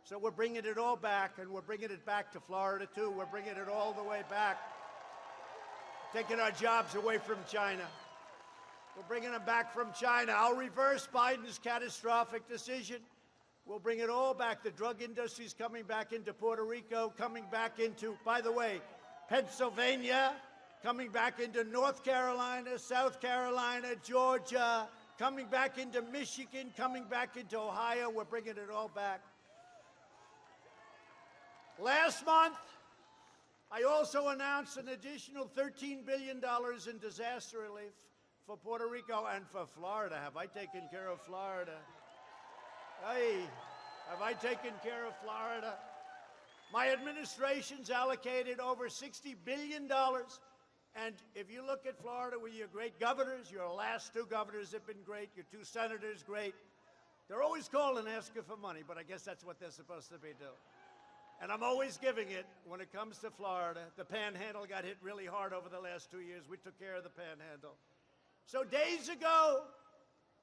So we're bringing it all back, and we're bringing it back to Florida, too. We're bringing it all the way back, taking our jobs away from China. We're bringing them back from China. I'll reverse Biden's catastrophic decision. We'll bring it all back. The drug industry's coming back into Puerto Rico, coming back into, by the way, Pennsylvania, coming back into North Carolina, South Carolina, Georgia, coming back into Michigan, coming back into Ohio. We're bringing it all back. Last month, I also announced an additional $13 billion in disaster relief for Puerto Rico and for Florida. Have I taken care of Florida? Hey, have I taken care of Florida? My administration's allocated over $60 billion. And if you look at Florida with your great governors, your last two governors have been great, your two senators, great. They're always calling asking for money, but I guess that's what they're supposed to be doing. And I'm always giving it when it comes to Florida. The Panhandle got hit really hard over the last 2 years. We took care of the Panhandle. So days ago,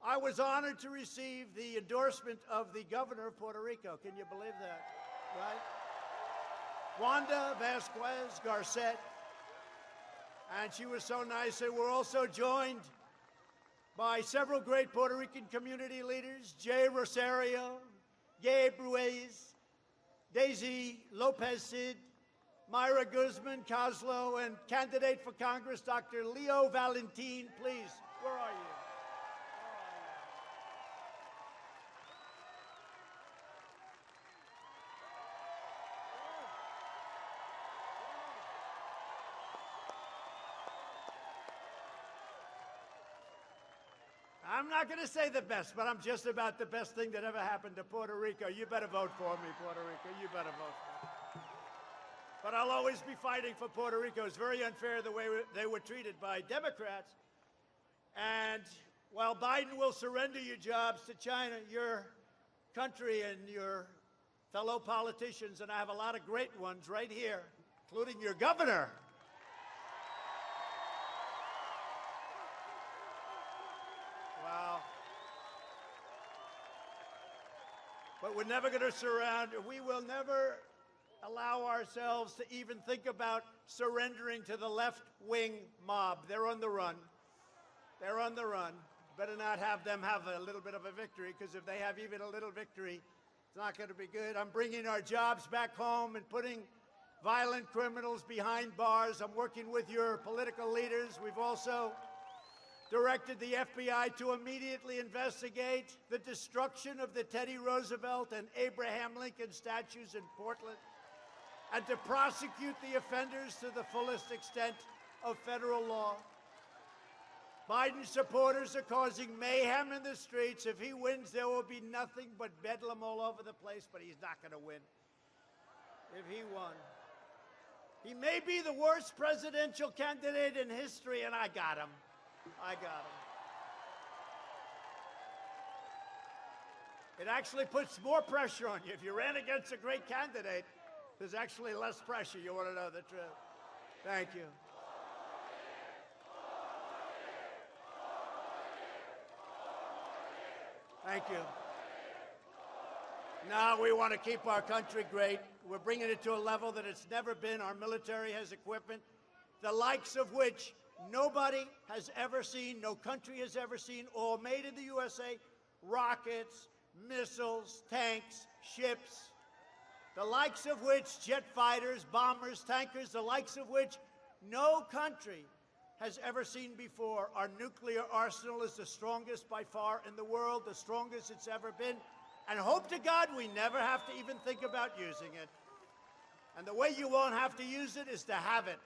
I was honored to receive the endorsement of the governor of Puerto Rico. Can you believe that, right? Wanda Vasquez Garcet. And she was so nice. And we're also joined by several great Puerto Rican community leaders, Jay Rosario, Gabe Ruiz, Daisy Lopez Cid, Myra Guzman Coslo, and candidate for Congress, Dr. Leo Valentin. Please, where are you? I'm not going to say the best, but I'm just about the best thing that ever happened to Puerto Rico. You better vote for me, Puerto Rico. You better vote for me. But I'll always be fighting for Puerto Rico. It's very unfair the way they were treated by Democrats. And while Biden will surrender your jobs to China, your country and your fellow politicians, and I have a lot of great ones right here, including your governor, but we're never going to we will never allow ourselves to even think about surrendering to the left-wing mob. They're on the run. They're on the run. Better not have them have a little bit of a victory, because if they have even a little victory, it's not going to be good. I'm bringing our jobs back home and putting violent criminals behind bars. I'm working with your political leaders. We've also directed the FBI to immediately investigate the destruction of the Teddy Roosevelt and Abraham Lincoln statues in Portland, and to prosecute the offenders to the fullest extent of federal law. Biden supporters are causing mayhem in the streets. If he wins, there will be nothing but bedlam all over the place, but he's not going to win. If he won, he may be the worst presidential candidate in history, and I got him. I got him. It actually puts more pressure on you. If you ran against a great candidate, there's actually less pressure. You want to know the truth. Thank you. Thank you. Now we want to keep our country great. We're bringing it to a level that it's never been. Our military has equipment, the likes of which nobody has ever seen, no country has ever seen, all made in the USA. Rockets, missiles, tanks, ships, the likes of which, jet fighters, bombers, tankers, the likes of which no country has ever seen before. Our nuclear arsenal is the strongest by far in the world, the strongest it's ever been. And hope to God we never have to even think about using it. And the way you won't have to use it is to have it.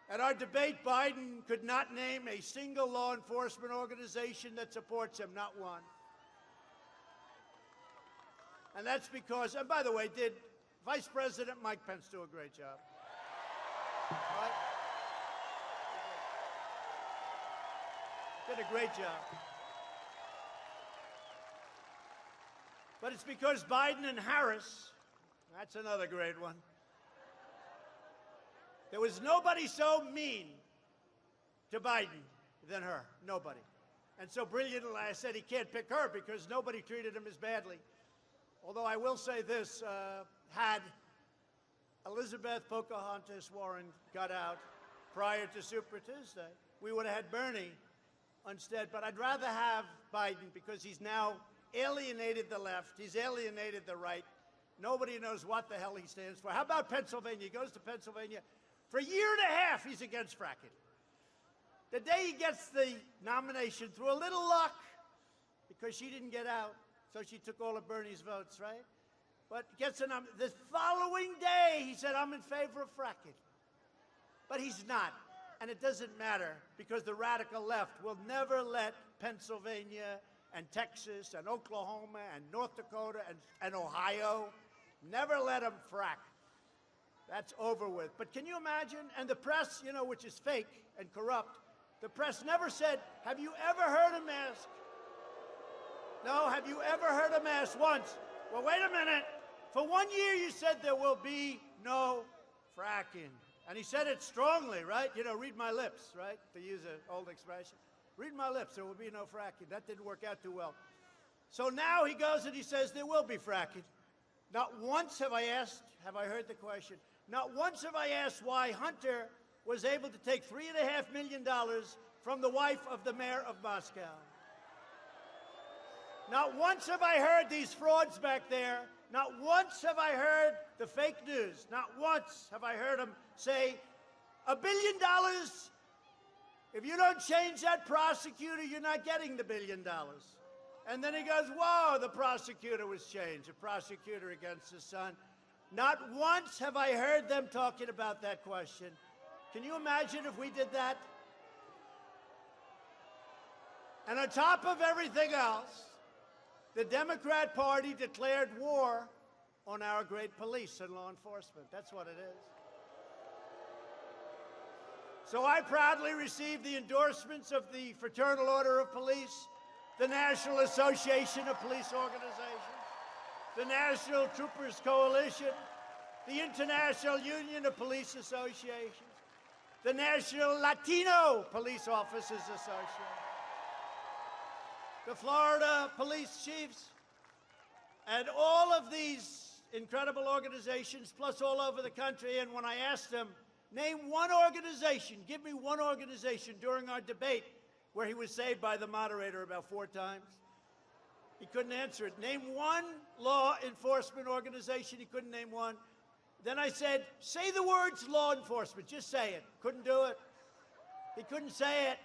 At our debate, Biden could not name a single law enforcement organization that supports him, not one. And that's because, and by the way, did Vice President Mike Pence do a great job? Right? Did a great job. But it's because Biden and Harris, that's another great one. There was nobody so mean to Biden than her. Nobody. And so brilliantly, I said he can't pick her because nobody treated him as badly. Although I will say this, had Elizabeth Pocahontas Warren got out prior to Super Tuesday, we would have had Bernie instead. But I'd rather have Biden because he's now alienated the left. He's alienated the right. Nobody knows what the hell he stands for. How about Pennsylvania? He goes to Pennsylvania. For a year and a half, he's against fracking. The day he gets the nomination, through a little luck, because she didn't get out, so she took all of Bernie's votes, right? But gets a the following day, he said, I'm in favor of fracking. But he's not. And it doesn't matter, because the radical left will never let Pennsylvania and Texas and Oklahoma and North Dakota and Ohio, never let them frack. That's over with. But can you imagine? And the press, you know, which is fake and corrupt, the press never said, have you ever heard him ask? No, have you ever heard him ask once? Well, wait a minute. For 1 year, you said there will be no fracking. And he said it strongly, right? You know, read my lips, right? To use an old expression. Read my lips, there will be no fracking. That didn't work out too well. So now he goes and he says there will be fracking. Not once have I heard the question. Not once have I asked why Hunter was able to take $3.5 million from the wife of the mayor of Moscow. Not once have I heard these frauds back there. Not once have I heard the fake news. Not once have I heard him say, $1 billion, if you don't change that prosecutor, you're not getting the $1 billion. And then he goes, whoa, the prosecutor was changed, a prosecutor against his son. Not once have I heard them talking about that question. Can you imagine if we did that? And on top of everything else, the Democrat Party declared war on our great police and law enforcement. That's what it is. So I proudly received the endorsements of the Fraternal Order of Police, the National Association of Police Organizations, the National Troopers Coalition, the International Union of Police Associations, the National Latino Police Officers Association, the Florida Police Chiefs, and all of these incredible organizations, plus all over the country. And when I asked them, name one organization, give me one organization during our debate where he was saved by the moderator about 4 times, he couldn't answer it. Name one law enforcement organization, he couldn't name one. Then I said, say the words law enforcement, just say it. Couldn't do it. He couldn't say it.